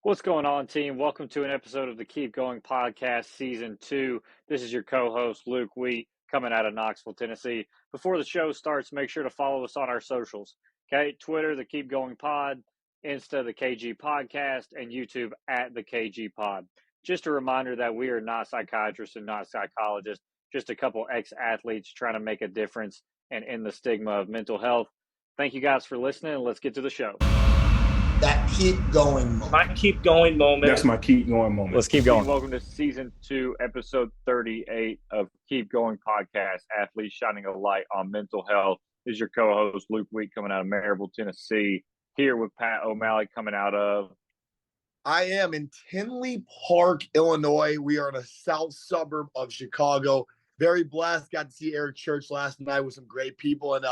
What's going on, team? Welcome to an episode of the Keep Going Podcast, Season 2. This is your co-host, Luke Wheat, coming out of Knoxville, Tennessee. Before the show starts, make sure to follow us on our socials, okay? Twitter, the Keep Going Pod, Insta, the KG Podcast, and YouTube at the KG Pod. Just a reminder that we are not psychiatrists and not psychologists, just a couple ex-athletes trying to make a difference and end the stigma of mental health. Thank you guys for listening, and let's get to the show. That keep going moment. My keep going moment. That's my keep going moment. Let's keep going. Welcome to Season 2, Episode 38 of Keep Going Podcast, Athletes Shining a Light on Mental Health. This is your co-host, Luke Wheat, coming out of Maryville, Tennessee, here with Pat O'Malley coming out of... I am in Tinley Park, Illinois. We are in a south suburb of Chicago. Very blessed. Got to see Eric Church last night with some great people, and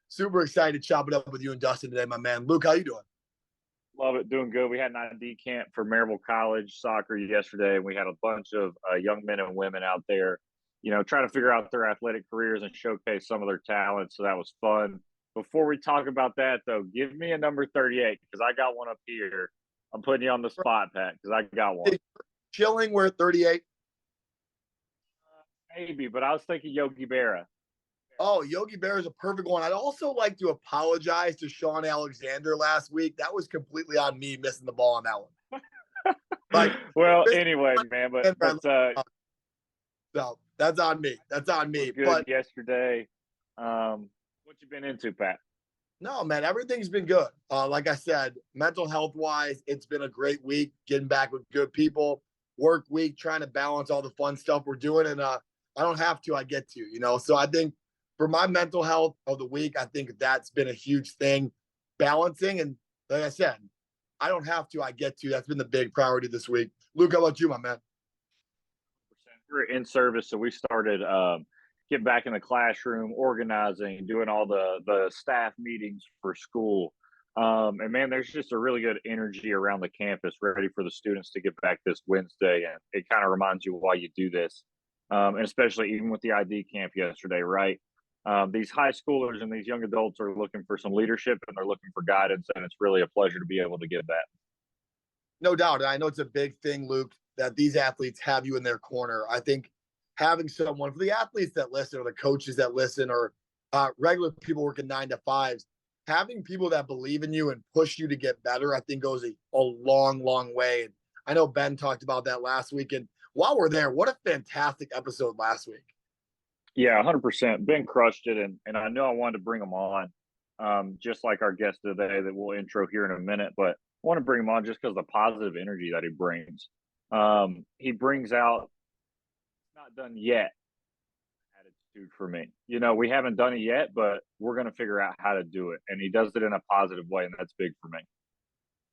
super excited to chop it up with you and Dustin today, my man. Luke, how you doing? Love it. Doing good. We had an ID camp for Maryville College soccer yesterday, and we had a bunch of young men and women out there, trying to figure out their athletic careers and showcase some of their talents. So that was fun. Before we talk about that, though, give me a number 38 because I got one up here. I'm putting you on the spot, Pat, because I got one. Chilling, we're at 38. Maybe, but I was thinking Yogi Berra. Oh, Yogi Berra is a perfect one. I'd also like to apologize to Sean Alexander last week. That was completely on me missing the ball on that one. Anyway, man, but so that's on me. That's on me. Good but yesterday. What you been into, Pat? No, man, everything's been good. Like I said, mental health wise, it's been a great week. Getting back with good people. Work week, trying to balance all the fun stuff we're doing, and I don't have to. I get to. So I think. For my mental health of the week, I think that's been a huge thing, balancing. And like I said, I don't have to, I get to. That's been the big priority this week. Luke, how about you, my man? We're in service, so we started getting back in the classroom, organizing, doing all the staff meetings for school. And, man, there's just a really good energy around the campus ready for the students to get back this Wednesday. And it kind of reminds you why you do this, and especially even with the ID camp yesterday, right? These high schoolers and these young adults are looking for some leadership and they're looking for guidance, and it's really a pleasure to be able to give that. No doubt. And I know it's a big thing, Luke, that these athletes have you in their corner. I think having someone, for the athletes that listen or the coaches that listen or regular people working 9 to 5s, having people that believe in you and push you to get better, I think goes a long, long way. And I know Ben talked about that last week. And while we're there, what a fantastic episode last week. Yeah, 100%. Ben crushed it, and I know I wanted to bring him on, just like our guest today that we'll intro here in a minute. But I want to bring him on just because of the positive energy that he brings. He brings out, not done yet, attitude for me. We haven't done it yet, but we're going to figure out how to do it. And he does it in a positive way, and that's big for me.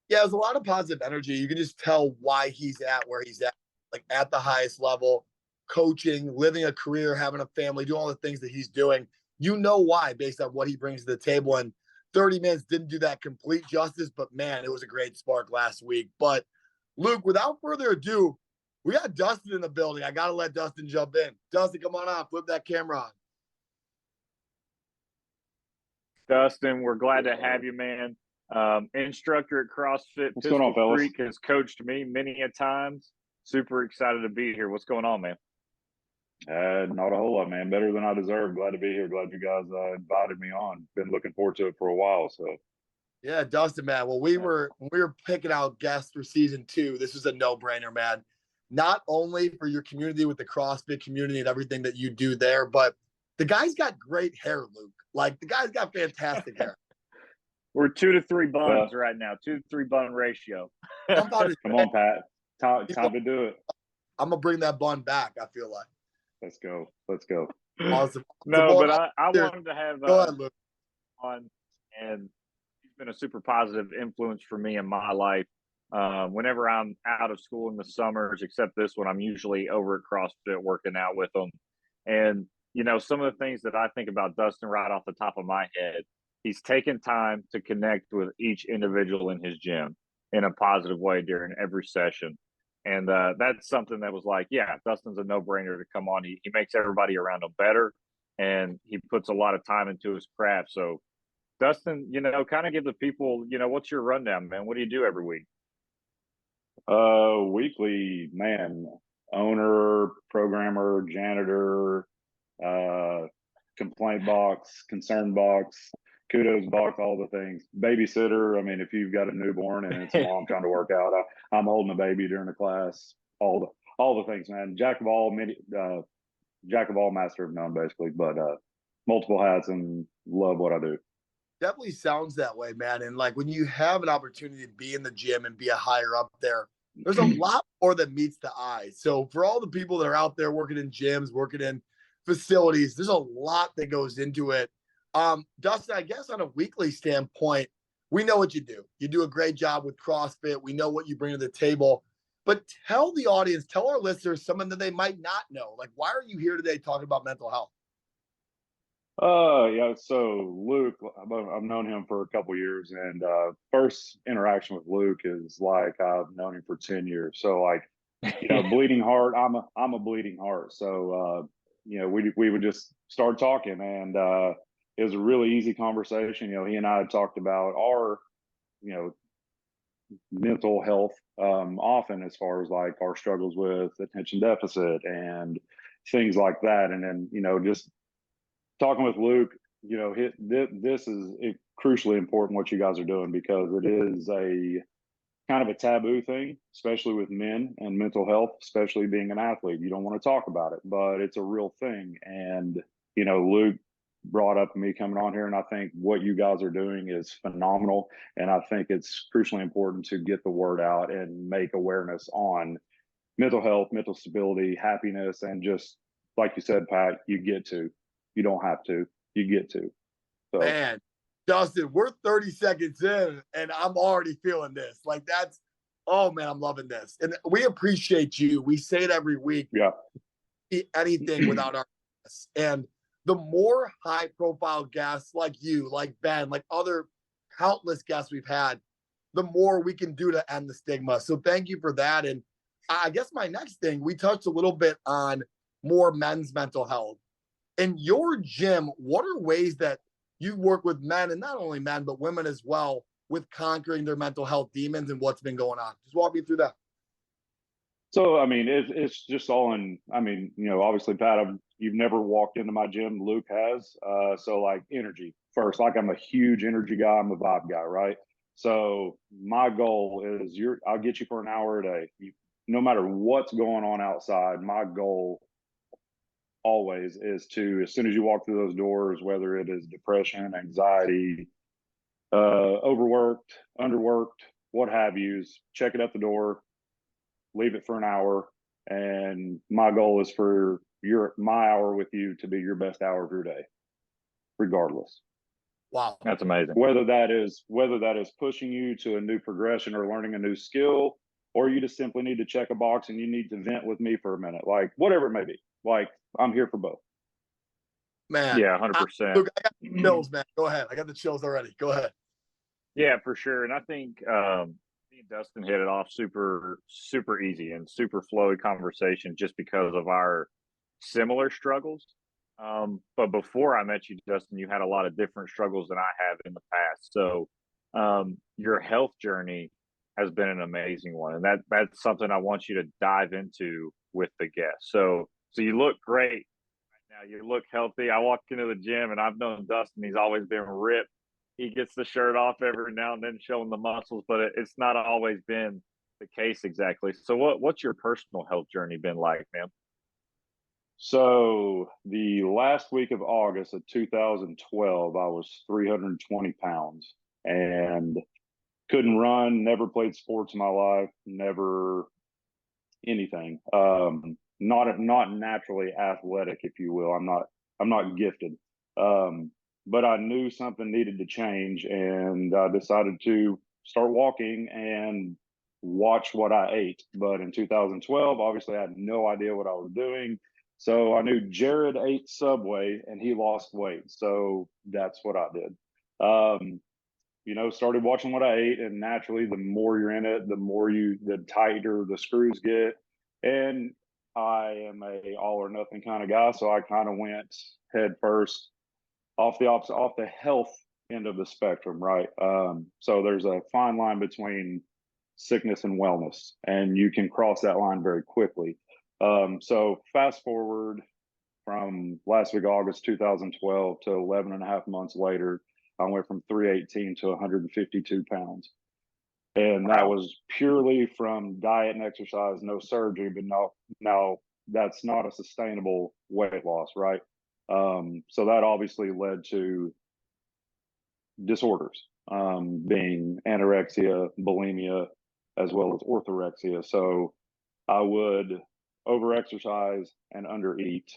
Yeah, there's a lot of positive energy. You can just tell why he's at where he's at, like at the highest level. Coaching, living a career, having a family, doing all the things that he's doing. You know why based on what he brings to the table. And 30 minutes didn't do that complete justice, but man, it was a great spark last week. But Luke, without further ado, we got Dustin in the building. I got to let Dustin jump in. Dustin, come on on. Flip that camera on. Dustin, we're glad to have you, man. Instructor at CrossFit Pistol Creek has coached me many a times. Super excited to be here. What's going on, man? Not a whole lot, man. Better than I deserve. Glad to be here. Glad you guys invited me on. Been looking forward to it for a while. So, yeah, Dustin, man. Well, when we were picking out guests for season 2, this was a no-brainer, man. Not only for your community with the CrossFit community and everything that you do there, but the guy's got great hair, Luke. Like the guy's got fantastic hair. We're 2 to 3 buns right now. 2 to 3 bun ratio. Come on, Pat. Time to do it. I'm gonna bring that bun back. I feel like. Let's go. Awesome. No, but I wanted to have Go ahead, Luke. on, and he's been a super positive influence for me in my life. Whenever I'm out of school in the summers, except this one, I'm usually over at CrossFit working out with them. And some of the things that I think about Dustin right off the top of my head, he's taken time to connect with each individual in his gym in a positive way during every session. And that's something that was like, yeah, Dustin's a no-brainer to come on. He makes everybody around him better, and he puts a lot of time into his craft. So, Dustin, kind of give the people, what's your rundown, man? What do you do every week? Weekly, man, owner, programmer, janitor, uh, complaint box, concern box, kudos box, all the things. Babysitter. I mean, if you've got a newborn and it's a mom trying to work out, I'm holding a baby during the class. All the things, man. Jack of all, master of none, basically. But multiple hats and love what I do. Definitely sounds that way, man. And like when you have an opportunity to be in the gym and be a higher up there, there's a lot more that meets the eye. So for all the people that are out there working in gyms, working in facilities, there's a lot that goes into it. Dustin, I guess on a weekly standpoint, we know what you do. You do a great job with CrossFit. We know what you bring to the table. But tell the audience, tell our listeners something that they might not know. Like, why are you here today talking about mental health? Yeah. So Luke, I've known him for a couple years, and first interaction with Luke is like I've known him for 10 years. So like, bleeding heart. I'm a bleeding heart. So we would just start talking, and it was a really easy conversation. He and I had talked about our you know mental health often, as far as like our struggles with attention deficit and things like that, and then just talking with Luke, this is crucially important what you guys are doing, because it is a kind of a taboo thing, especially with men and mental health, especially being an athlete. You don't want to talk about it, but it's a real thing. And, Luke brought up me coming on here, and I think what you guys are doing is phenomenal. And I think it's crucially important to get the word out and make awareness on mental health, mental stability, happiness, and just like you said, Pat, you don't have to, you get to. So, Man, Dustin, we're 30 seconds in and I'm already feeling this. Like oh man, I'm loving this. And we appreciate you. We say it every week. yeah. Anything without our guests. And the more high profile guests like you, like Ben, like other countless guests we've had, the more we can do to end the stigma. So thank you for that. And I guess my next thing, we touched a little bit on more men's mental health. In your gym, what are ways that you work with men, and not only men, but women as well, with conquering their mental health demons and what's been going on? Just walk me through that. So, I mean, it's just all in, I mean, obviously, Pat, you've never walked into my gym. Luke has. So, like, energy first. Like, I'm a huge energy guy. I'm a vibe guy, right? So, my goal is I'll get you for an hour a day. No matter what's going on outside, my goal always is to, as soon as you walk through those doors, whether it is depression, anxiety, overworked, underworked, what have yous, check it at the door, leave it for an hour. And my goal is for my hour with you to be your best hour of your day, regardless. Wow. That's amazing. Whether that is pushing you to a new progression or learning a new skill, or you just simply need to check a box and you need to vent with me for a minute, like whatever it may be. Like, I'm here for both. Man. Yeah, 100%. Look, I got the chills, man. Go ahead. I got the chills already. Go ahead. Yeah, for sure. And I think me and Dustin hit it off super, super easy and super flowy conversation just because of our similar struggles. But before I met you, Dustin, you had a lot of different struggles than I have in the past. So your health journey has been an amazing one. And that's something I want you to dive into with the guests. So you look great right now. You look healthy. I walk into the gym and I've known Dustin, he's always been ripped. He gets the shirt off every now and then showing the muscles, but it's not always been the case exactly. So what's your personal health journey been like, man? So the last week of August of 2012, I was 320 pounds and couldn't run, never played sports in my life, never anything. Not naturally athletic, if you will. I'm not gifted. But I knew something needed to change, and I decided to start walking and watch what I ate. But in 2012, obviously, I had no idea what I was doing. So I knew Jared ate Subway and he lost weight. So that's what I did. Started watching what I ate, and naturally, the more you're in it, the tighter the screws get. And I am a all or nothing kind of guy, so I kind of went head first off the health end of the spectrum, right? So there's a fine line between sickness and wellness, and you can cross that line very quickly. So fast forward from last week, August 2012 to 11 and a half months later, I went from 318 to 152 pounds. And that was purely from diet and exercise, no surgery, but now that's not a sustainable weight loss, right? So that obviously led to disorders, being anorexia, bulimia, as well as orthorexia. So I would overexercise and undereat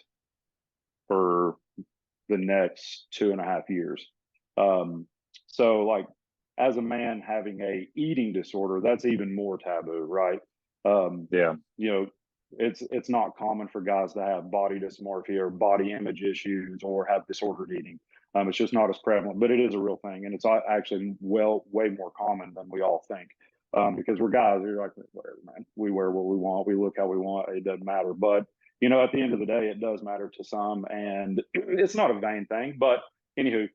for the next 2.5 years. So like, as a man having a eating disorder, that's even more taboo, right? Yeah. You know, it's not common for guys to have body dysmorphia or body image issues or have disordered eating. It's just not as prevalent, but it is a real thing, and it's actually way more common than we all think. Because we're guys, you're like, whatever, man. We wear what we want, we look how we want. It doesn't matter. But you know, at the end of the day, it does matter to some, and it's not a vain thing. But anywho,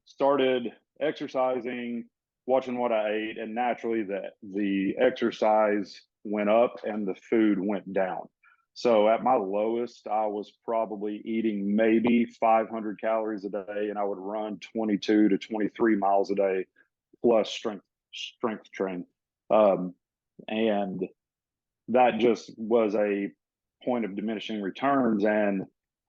started exercising, watching what I ate, and naturally the exercise went up and the food went down. So at my lowest, I was probably eating maybe 500 calories a day, and I would run 22 to 23 miles a day plus strength train. And that just was a point of diminishing returns, and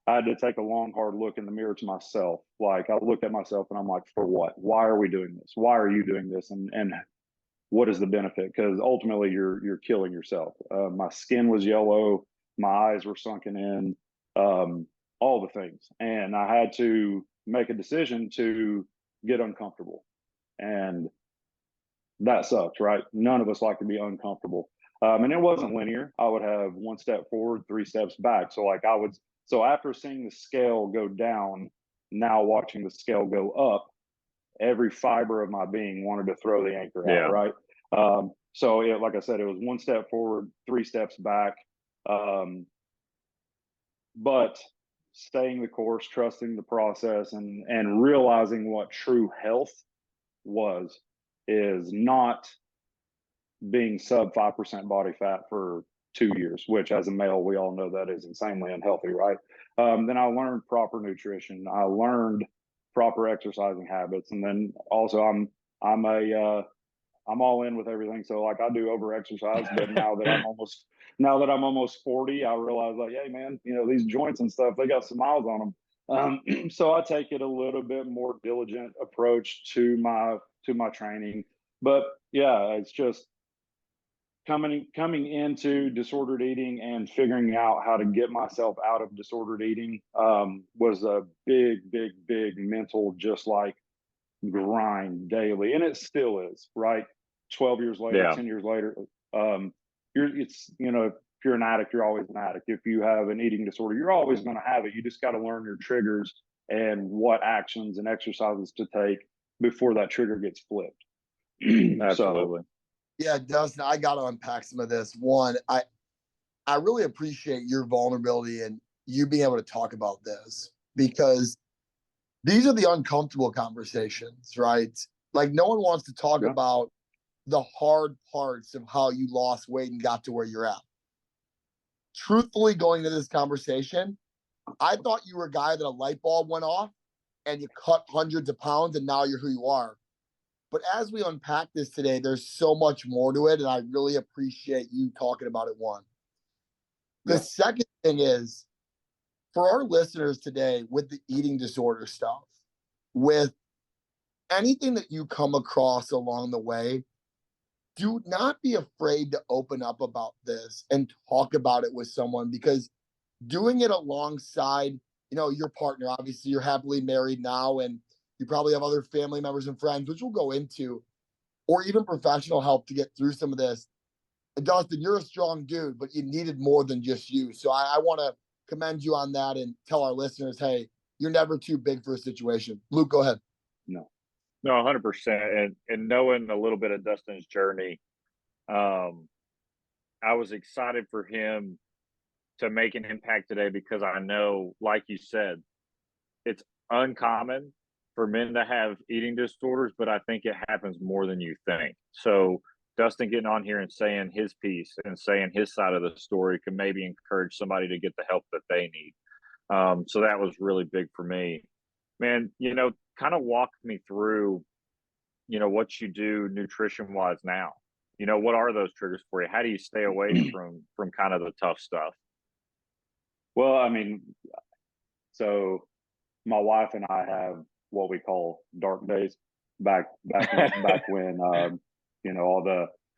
I had to take a long, hard look in the mirror to myself. Like, I looked at myself and I'm like, for what? Why are we doing this? Why are you doing this? And what is the benefit? Because ultimately you're killing yourself. My skin was yellow, my eyes were sunken in, all the things. And I had to make a decision to get uncomfortable. And that sucks, right? None of us like to be uncomfortable. And it wasn't linear. I would have one step forward, 3 steps back. So after seeing the scale go down, now watching the scale go up, every fiber of my being wanted to throw the anchor out, right? So like I said, it was 1 step forward, 3 steps back. But staying the course, trusting the process, and realizing what true health is not being sub 5% body fat for 2 years, which as a male, we all know that is insanely unhealthy, right? Then I learned proper nutrition. I learned proper exercising habits. And then also I'm all in with everything. So like, I do over exercise, but now that I'm almost 40, I realize like, hey man, you know, these joints and stuff, they got some miles on them. So I take it a little bit more diligent approach to my training. But yeah, it's just coming into disordered eating and figuring out how to get myself out of disordered eating was a big mental, just like, grind daily, and it still is, right? 12 years later, 10 years later, if you're an addict, you're always an addict. If you have an eating disorder, you're always going to have it. You just got to learn your triggers and what actions and exercises to take before that trigger gets flipped. Absolutely. Yeah, Dustin, I got to unpack some of this. One, I really appreciate your vulnerability and you being able to talk about this, because these are the uncomfortable conversations, right? Like, no one wants to talk about the hard parts of how you lost weight and got to where you're at. Truthfully, going into this conversation, I thought you were a guy that a light bulb went off and you cut hundreds of pounds and now you're who you are. But as we unpack this today, there's so much more to it, and I really appreciate you talking about it. One. The second thing is, for our listeners today, with the eating disorder stuff, with anything that you come across along the way, do not be afraid to open up about this and talk about it with someone, because doing it alongside, your partner, obviously you're happily married now, and you probably have other family members and friends, which we'll go into, or even professional help to get through some of this. And Dustin, you're a strong dude, but you needed more than just you. So I want to commend you on that and tell our listeners, hey, you're never too big for a situation. Luke, go ahead. No, 100%. And knowing a little bit of Dustin's journey, I was excited for him to make an impact today, because I know, like you said, it's uncommon for men to have eating disorders, but I think it happens more than you think. So Dustin getting on here and saying his piece and saying his side of the story can maybe encourage somebody to get the help that they need. So that was really big for me. Man, kind of walk me through, what you do nutrition wise now. What are those triggers for you? How do you stay away from kind of the tough stuff? Well, I mean, so my wife and I have what we call dark days back when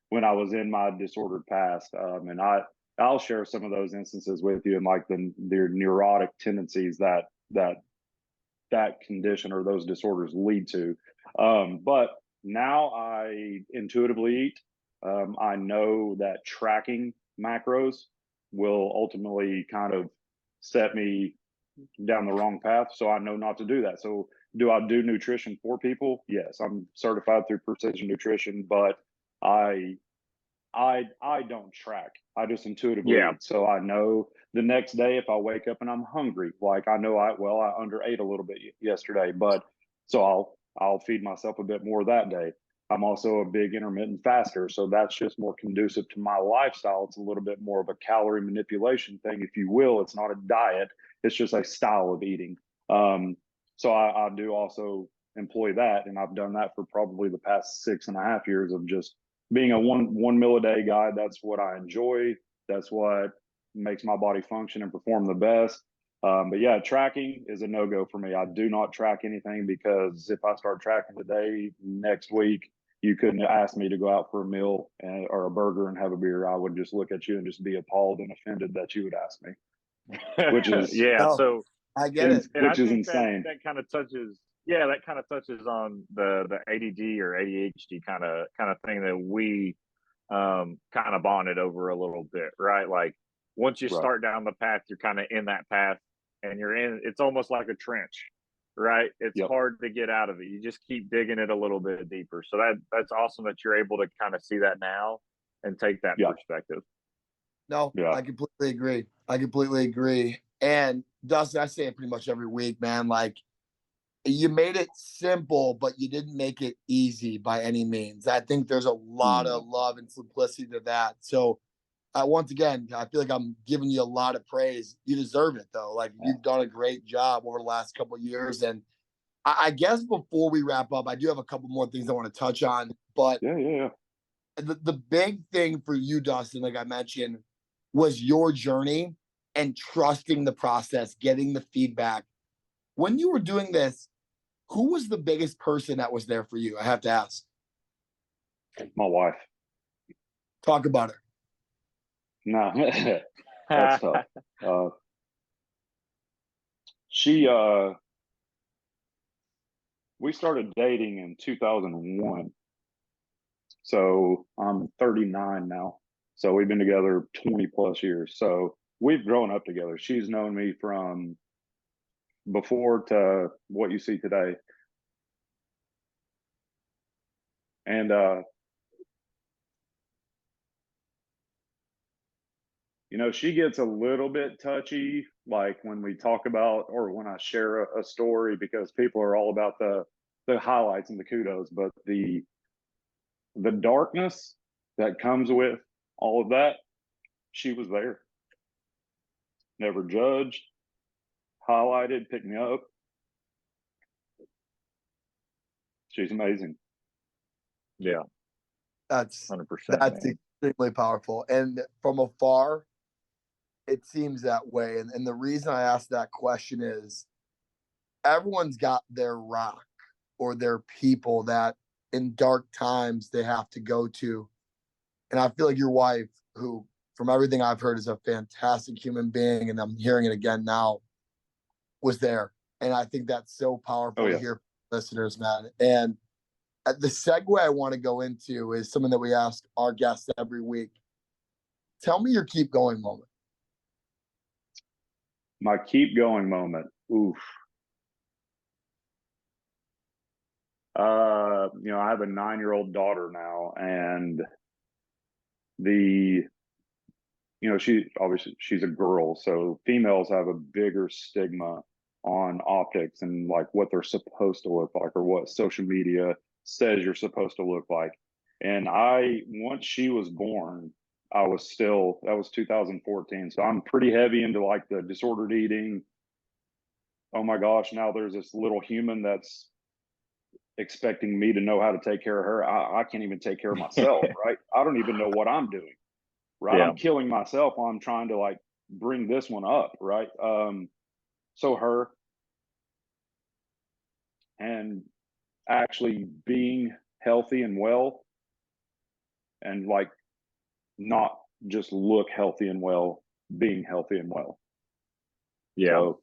when I was in my disordered past, and I'll share some of those instances with you, and like the neurotic tendencies that condition or those disorders lead to. But now I intuitively eat. I know that tracking macros will ultimately kind of set me down the wrong path. So I know not to do that. So do I do nutrition for people? Yes, I'm certified through Precision Nutrition, but I don't track. I just intuitively eat. So I know the next day if I wake up and I'm hungry, like I know I underate a little bit yesterday, but so I'll feed myself a bit more that day. I'm also a big intermittent faster, so that's just more conducive to my lifestyle. It's a little bit more of a calorie manipulation thing, if you will. It's not a diet. It's just a style of eating. So I do also employ that, and I've done that for probably the past 6.5 years of just being a one meal a day guy. That's what I enjoy. That's what makes my body function and perform the best. But yeah, tracking is a no-go for me. I do not track anything, because if I start tracking today, next week, you couldn't ask me to go out for a meal or a burger and have a beer. I would just look at you and just be appalled and offended that you would ask me, which is So I get it, and which I is think insane. that kind of touches, that kind of touches on the ADD or ADHD kind of thing that we kind of bonded over a little bit, right? Like once you start down the path, you're kind of in that path, and it's almost like a trench, right? It's hard to get out of it. You just keep digging it a little bit deeper. So that's awesome that you're able to kind of see that now and take that perspective. No, I completely agree. And Dustin, I say it pretty much every week, man. Like, you made it simple, but you didn't make it easy by any means. I think there's a lot of love and simplicity to that. So, once again, I feel like I'm giving you a lot of praise. You deserve it, though. Like, you've done a great job over the last couple of years. And I guess before we wrap up, I do have a couple more things I want to touch on. But the big thing for you, Dustin, like I mentioned, was your journey and trusting the process, getting the feedback. When you were doing this, who was the biggest person that was there for you? I have to ask. My wife. Talk about her. No, that's tough. We started dating in 2001. So I'm 39 now. So we've been together 20 plus years. So we've grown up together. She's known me from before to what you see today. And she gets a little bit touchy, like when we talk about or when I share a story, because people are all about the highlights and the kudos, but the darkness that comes with all of that, she was there. Never judged, highlighted, picked me up. She's amazing. Yeah. That's 100%. That's extremely powerful. And from afar, it seems that way. And the reason I asked that question is everyone's got their rock or their people that in dark times they have to go to. And I feel like your wife, who from everything I've heard is a fantastic human being, and I'm hearing it again now, was there. And I think that's so powerful to hear from listeners, man. And the segue I want to go into is something that we ask our guests every week. Tell me your keep going moment. My keep going moment. Oof. I have a 9-year-old daughter now, and she's a girl, so females have a bigger stigma on optics and like what they're supposed to look like or what social media says you're supposed to look like. And once she was born, that was 2014. So I'm pretty heavy into like the disordered eating. Oh my gosh, now there's this little human that's expecting me to know how to take care of her. I can't even take care of myself, right? I don't even know what I'm doing, right? Yeah. I'm killing myself while I'm trying to like bring this one up, right? So her, and actually being healthy and well, and like not just look healthy and well, being healthy and well. Yeah. So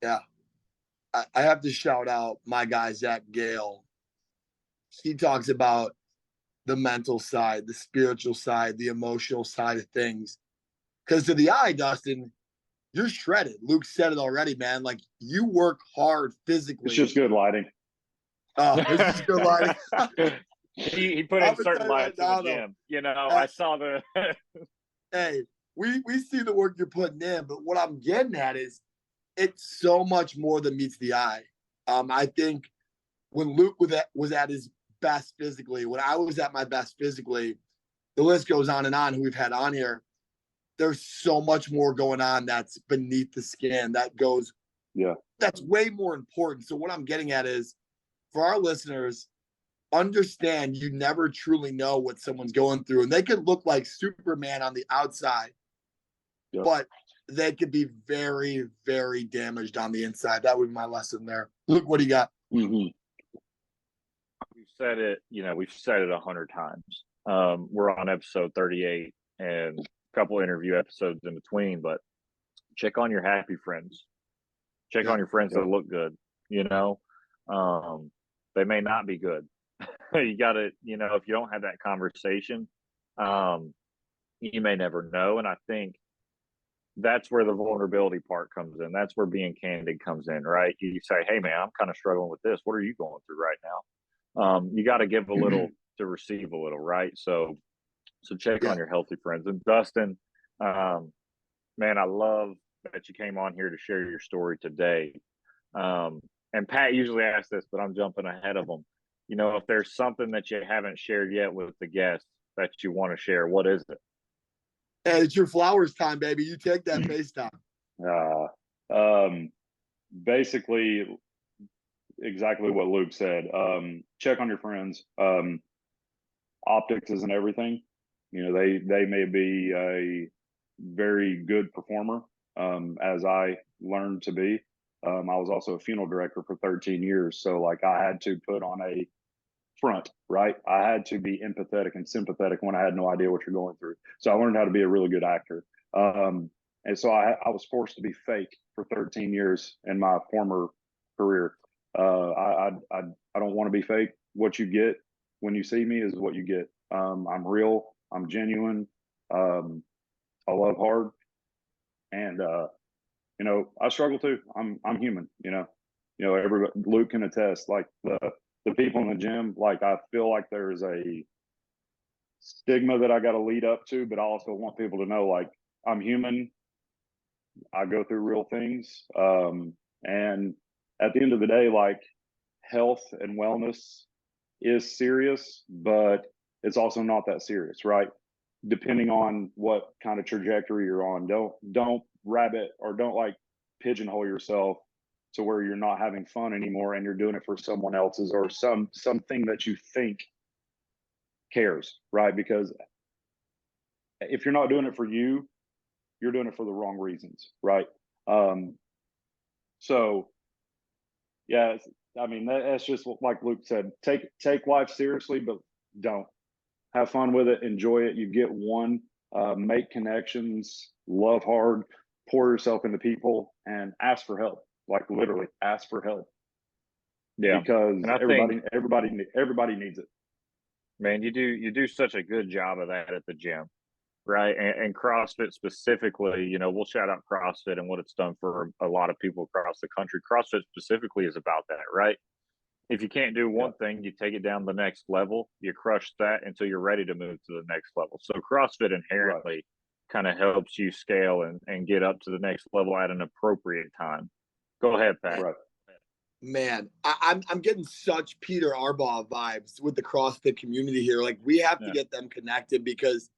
Yeah. I have to shout out my guy, Zach Gale. He talks about the mental side, the spiritual side, the emotional side of things. Because to the eye, Dustin, you're shredded. Luke said it already, man. Like you work hard it's physically. just good lighting. Oh, this is good lighting. he put I'm in gonna certain tell you right lights in the now, though. gym. You know, Hey, I saw the hey, we see the work you're putting in, but what I'm getting at is it's so much more than meets the eye. I think when Luke was at his best physically, when I was at my best physically, the list goes on and on who we've had on here. There's so much more going on that's beneath the skin that goes, Yeah. that's way more important. So what I'm getting at is for our listeners, understand you never truly know what someone's going through. And they could look like Superman on the outside, Yeah. but they could be very, very damaged on the inside. That would be my lesson there. Luke, what do you got? Mm-hmm. we've said it, we've said it 100 times. We're on episode 38 and a couple interview episodes in between, but check on your happy friends. Check Yeah. on your friends Yeah. that look good, you know. They may not be good. You got to, if you don't have that conversation, you may never know. And I think that's where the vulnerability part comes in. That's where being candid comes in, right? You say, hey, man, I'm kind of struggling with this. What are you going through right now? You got to give a little to receive a little, right? So check Yeah. on your healthy friends. And Dustin, man, I love that you came on here to share your story today. And Pat usually asks this, but I'm jumping ahead of him. If there's something that you haven't shared yet with the guests that you want to share, what is it? Hey, it's your flowers time, baby. You take that FaceTime. Basically, exactly what Luke said. Check on your friends. Optics isn't everything. They may be a very good performer, as I learned to be. I was also a funeral director for 13 years. So like I had to put on a front, right? I had to be empathetic and sympathetic when I had no idea what you're going through. So I learned how to be a really good actor. And so I was forced to be fake for 13 years in my former career. I don't want to be fake. What you get when you see me is what you get. I'm real. I'm genuine. I love hard, and I struggle too. I'm human. Everybody, Luke can attest. Like the people in the gym, like I feel like there's a stigma that I got to lead up to, but I also want people to know like I'm human. I go through real things, and at the end of the day, like health and wellness is serious, but it's also not that serious, right? Depending on what kind of trajectory you're on, don't rabbit or don't like pigeonhole yourself to where you're not having fun anymore and you're doing it for someone else's or something that you think cares, right? Because if you're not doing it for you, you're doing it for the wrong reasons, right? Um, so yeah, I mean that's just like Luke said. Take life seriously, but don't have fun with it. Enjoy it. You get one. Make connections. Love hard. Pour yourself into people and ask for help. Like literally, ask for help Yeah. because And I think, everybody needs it. man, you do such a good job of that at the gym, right? And CrossFit specifically, we'll shout out CrossFit and what it's done for a lot of people across the country. CrossFit specifically is about that, right? If you can't do Yeah. one thing, you take it down the next level, you crush that until you're ready to move to the next level. So CrossFit inherently kind of helps you scale and get up to the next level at an appropriate time. Go ahead, Pat. Right. Man, I'm getting such Peter Arbaugh vibes with the CrossFit community here. Like, we have to get them connected because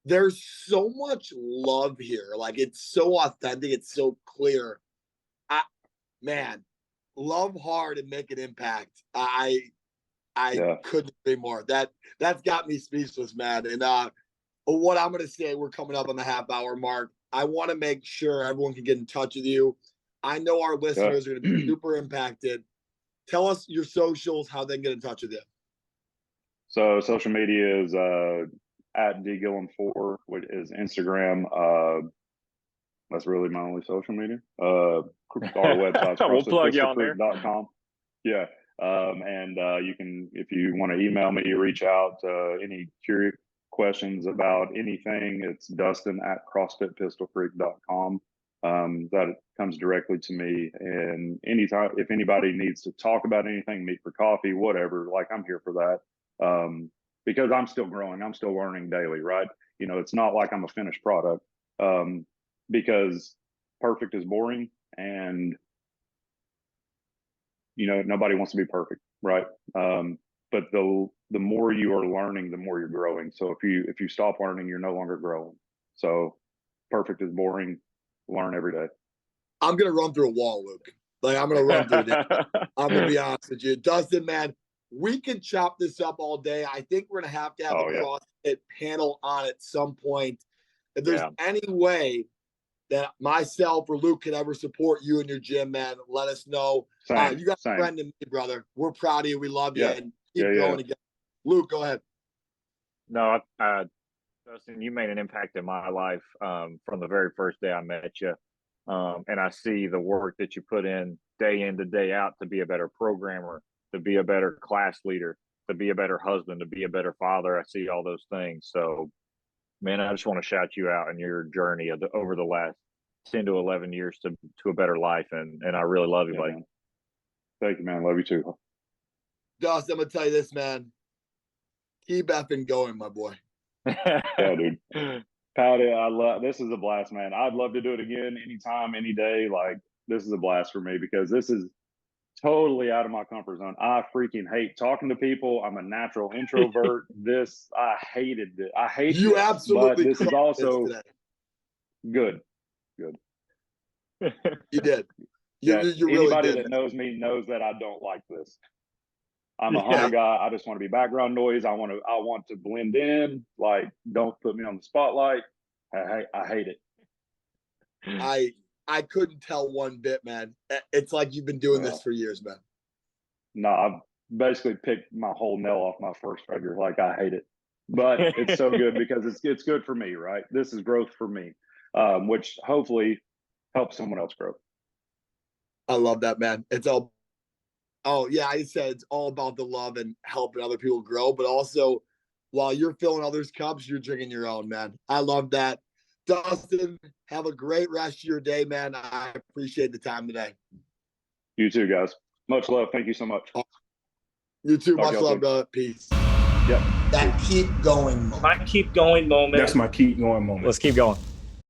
there's so much love here. Like, it's so authentic, it's so clear. Man, love hard and make an impact. I couldn't agree more. That's got me speechless, man. And what I'm gonna say, we're coming up on the half-hour mark. I want to make sure everyone can get in touch with you. I know our listeners are going to be super impacted. Tell us your socials, how they can get in touch with you. So social media is at dgillum4, which is Instagram. That's really my only social media. Our website's We'll plug you on there. CrossFitPistolCreek.com. Yeah. And you can, if you want to email me, reach out, any curious questions about anything, it's Dustin at CrossFitPistolCreek.com. That comes directly to me. And anytime, if anybody needs to talk about anything, meet for coffee, whatever, like, I'm here for that. Because I'm still growing, I'm still learning daily, right? You know, it's not like I'm a finished product. Because perfect is boring, and you know, nobody wants to be perfect, right? But the more you are learning, the more you're growing. So if you stop learning, you're no longer growing. So perfect is boring. Learn every day. I'm gonna run through a wall, Luke. Like, I'm gonna run through this. I'm gonna be honest with you, Dustin, man. We could chop this up all day. I think we're gonna have a CrossFit panel on at some point. If there's any way that myself or Luke can ever support you in your gym, man, let us know. You got a friend in me, brother. We're proud of you. We love you. And keep going again. Luke, go ahead. No, Dustin, you made an impact in my life from the very first day I met you. And I see the work that you put in to day out to be a better programmer, to be a better class leader, to be a better husband, to be a better father. I see all those things. So, man, I just want to shout you out in your journey over the last 10 to 11 years to a better life. And I really love you, buddy. Man. Thank you, man. Love you too. Dustin, I'm going to tell you this, man. Keep effing going, my boy. Yeah, dude. Patty, this is a blast, man. I'd love to do it again anytime, any day. Like, this is a blast for me because this is totally out of my comfort zone. I freaking hate talking to people. I'm a natural introvert. I hated it. I hate you this, absolutely. But this is also good. You did. You anybody really did, that knows me knows that I don't like this. I'm a humble guy. I just want to be background noise. I want to blend in. Like, don't put me on the spotlight. I hate it. I couldn't tell one bit, man. It's like you've been doing this for years, man. No, I've basically picked my whole nail off my first finger. Like, I hate it, but it's so good because it's good for me, right? This is growth for me, which hopefully helps someone else grow. I love that, man. I said it's all about the love and helping other people grow, but also while you're filling others' cups, you're drinking your own, man. I love that. Dustin, have a great rest of your day, man. I appreciate the time today. You too, guys. Much love. Thank you so much. You too. Much love, brother. Peace. Yep. That keep going moment. My keep going moment. That's my keep going moment. Let's keep going.